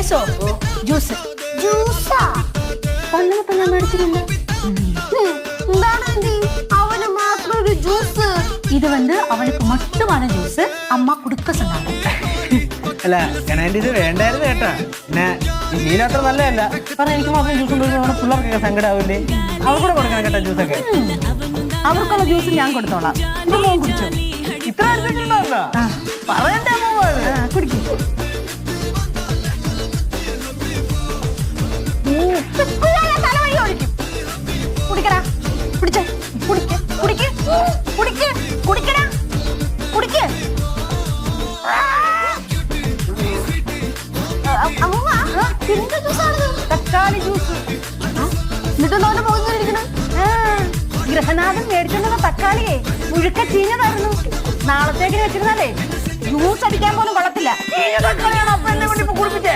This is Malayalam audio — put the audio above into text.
കേശോ ജ്യൂസ് ജ്യൂസാ പണ്ടത്തെ ഞാൻ മേടിച്ചിട്ടുണ്ട്. എന്താണ് ആന്റി അവന് മാത്രം ഒരു ജ്യൂസ്? ഇത് അവനുക്ക് മട്ടുമാണ് ജ്യൂസ്. അമ്മ കുടുക്ക சொன்னாங்க. അല്ല കനാൻഡി ഇത് വേണ്ടായിരുന്നു കേട്ടാ. പിന്നെ ഈ മീൻ അത്ര നല്ലതല്ല. കാരണം എനിക്ക് മാത്രം ജ്യൂസ് കൊണ്ടുവരുന്ന പിള്ളേർക്കൊക്കെ സങ്കടമാവില്ലേ? അവർ കൂടെ കൊടുക്കണം കേട്ടാ ജ്യൂസൊക്കെ. അവർക്കുള്ള ജ്യൂസ് ഞാൻ കൊടുത്തോളാം. ഇത് മോൻ കുടിച്ചോ? ഇത്ര അടുത്തിട്ടുണ്ടാവില്ല പറയണ്ടേ കുടിക്കും. തലവഴി ഒഴിക്കും. കുടിക്കടാ കുടിച്ചേ കുടിക്ക് കുടിക്ക് കുടിക്ക് കുടിക്കടാ കുടിക്ക്. തക്കാളി ജ്യൂസ്. എന്നിട്ടെന്താ അവന്റെ മുഖം ഇരിക്കണേ? ഗൃഹനാഥൻ മേടിച്ചോണ്ടുള്ള തക്കാളിയെ മുഴുക്ക ചീഞ്ഞതായിരുന്നു. നാളത്തേക്ക് വെച്ചിരുന്നാലേ ജ്യൂസ് അടിക്കാൻ പോലും കൊള്ളത്തില്ല. തക്കാളിയാണ് അപ്പൊ എന്നെ കൊണ്ട് ഇപ്പൊ കുടിപ്പിച്ചേ.